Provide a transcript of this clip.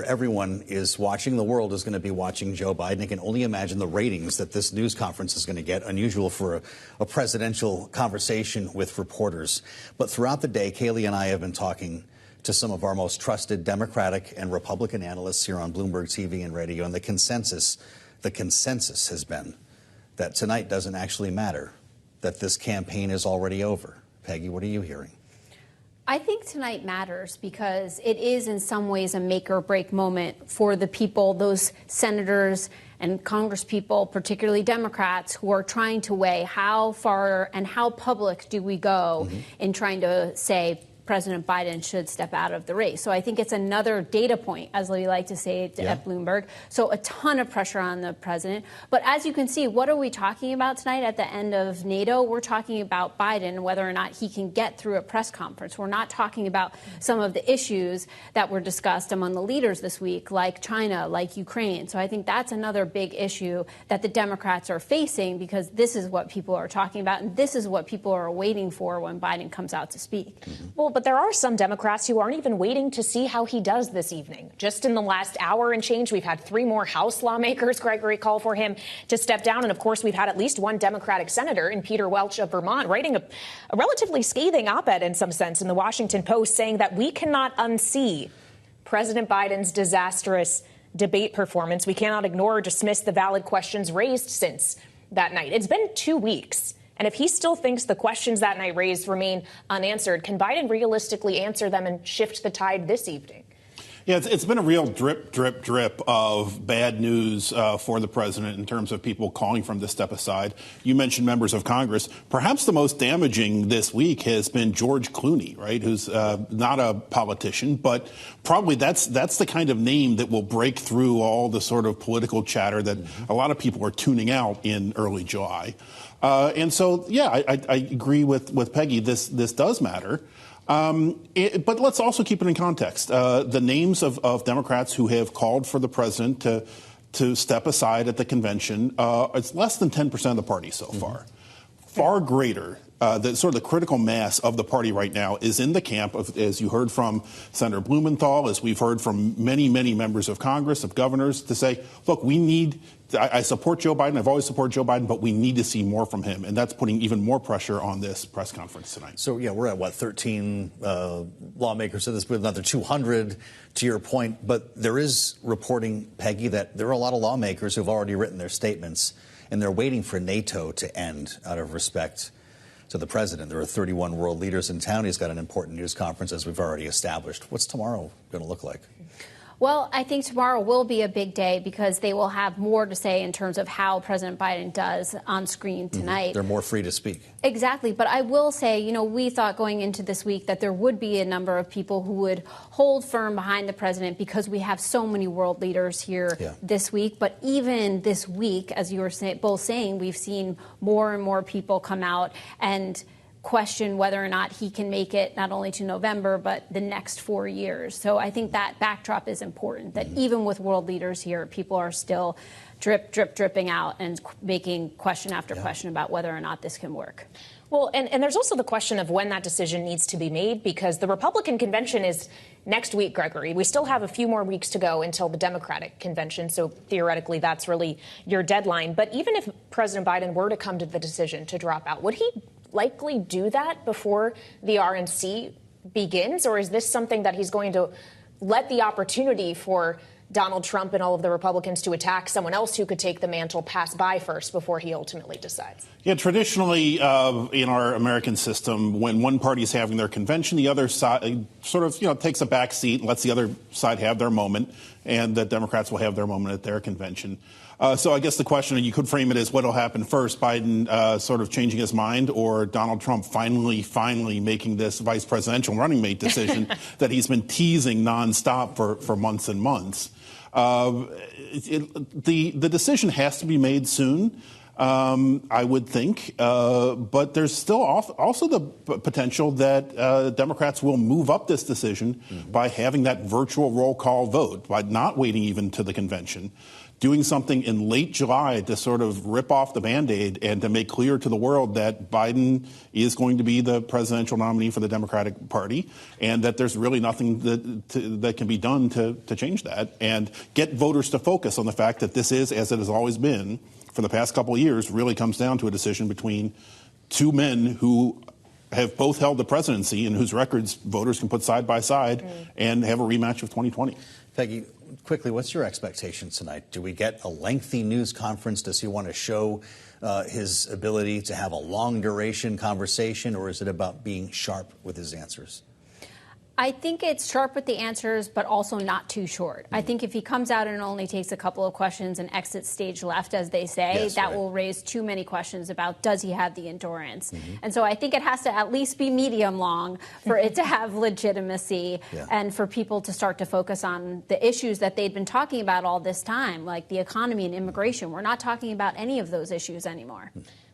Everyone is watching. The world is going to be watching Joe Biden. I can only imagine the ratings that this news conference is going to get. Unusual for a presidential conversation with reporters. But throughout the day, Kailey and I have been talking to some of our most trusted Democratic and Republican analysts here on Bloomberg TV and radio. And the consensus has been that tonight doesn't actually matter, that this campaign is already over. Peggy, what are you hearing? I think tonight matters because it is in some ways a make or break moment for the people, those senators and congresspeople, particularly Democrats, who are trying to weigh how far and how public do we go in trying to say President Biden should step out of the race. So I think it's another data point, as we like to say at Bloomberg. So a ton of pressure on the president. But as you can see, what are we talking about tonight at the end of NATO? We're talking about Biden, whether or not he can get through a press conference. We're not talking about some of the issues that were discussed among the leaders this week, like China, like Ukraine. So I think that's another big issue that the Democrats are facing, because this is what people are talking about, and this is what people are waiting for when Biden comes out to speak. Well, but there are some Democrats who aren't even waiting to see how he does this evening. Just in the last hour and change, we've had 3 more House lawmakers, Gregory, call for him to step down. And of course, we've had at least one Democratic senator in Peter Welch of Vermont writing a relatively scathing op-ed in some sense in the Washington Post, saying that we cannot unsee President Biden's disastrous debate performance. We cannot ignore or dismiss the valid questions raised since that night. It's been 2 weeks. And if he still thinks the questions that night raised remain unanswered, can Biden realistically answer them and shift the tide this evening? Yeah, it's been a real drip, drip, drip of bad news for the president in terms of people calling for him to step aside. You mentioned members of Congress. Perhaps the most damaging this week has been George Clooney, right, who's not a politician, but probably that's the kind of name that will break through all the sort of political chatter that a lot of people are tuning out in early July. And so, yeah, I agree with Peggy. This does matter. But let's also keep it in context. The names of Democrats who have called for the president to step aside at the convention, it's less than 10% of the party so far. Far greater. The sort of the critical mass of the party right now is in the camp of, as you heard from Senator Blumenthal, as we've heard from many, many members of Congress, of governors, to say, look, I support Joe Biden. I've always supported Joe Biden, but we need to see more from him. And that's putting even more pressure on this press conference tonight. So, yeah, we're at, 13 lawmakers said this, with another 200 to your point. But there is reporting, Peggy, that there are a lot of lawmakers who've already written their statements, and they're waiting for NATO to end out of respect to the president. There are 31 world leaders in town. He's got an important news conference, as we've already established. What's tomorrow going to look like? Well, I think tomorrow will be a big day because they will have more to say in terms of how President Biden does on screen tonight. They're more free to speak. Exactly. But I will say, we thought going into this week that there would be a number of people who would hold firm behind the president because we have so many world leaders here this week. But even this week, as you were both saying, we've seen more and more people come out and question whether or not he can make it not only to November, but the next 4 years. So I think that backdrop is important, that even with world leaders here, people are still dripping out and making question after question about whether or not this can work. Well, and there's also the question of when that decision needs to be made, because the Republican convention is next week, Gregory. We still have a few more weeks to go until the Democratic convention. So theoretically, that's really your deadline. But even if President Biden were to come to the decision to drop out, would he likely do that before the RNC begins? Or is this something that he's going to let the opportunity for Donald Trump and all of the Republicans to attack someone else who could take the mantle pass by first before he ultimately decides? Yeah, traditionally in our American system, when one party is having their convention, the other side sort of, takes a back seat and lets the other side have their moment, and the Democrats will have their moment at their convention. So I guess the question, and you could frame it as what will happen first, Biden sort of changing his mind, or Donald Trump finally making this vice presidential running mate decision that he's been teasing nonstop for months and months. The decision has to be made soon, I would think. But there's still also the potential that Democrats will move up this decision by having that virtual roll call vote, by not waiting even to the convention, doing something in late July to sort of rip off the Band-Aid and to make clear to the world that Biden is going to be the presidential nominee for the Democratic Party, and that there's really nothing that can be done to change that, and get voters to focus on the fact that this is, as it has always been for the past couple of years, really comes down to a decision between two men who have both held the presidency and whose records voters can put side by side and have a rematch of 2020. Peggy, quickly, what's your expectation tonight? Do we get a lengthy news conference? Does he want to show his ability to have a long duration conversation, or is it about being sharp with his answers? I think it's sharp with the answers, but also not too short. I think if he comes out and only takes a couple of questions and exits stage left, as they say, that will raise too many questions about does he have the endurance. And so I think it has to at least be medium long for it to have legitimacy and for people to start to focus on the issues that they'd been talking about all this time, like the economy and immigration. We're not talking about any of those issues anymore.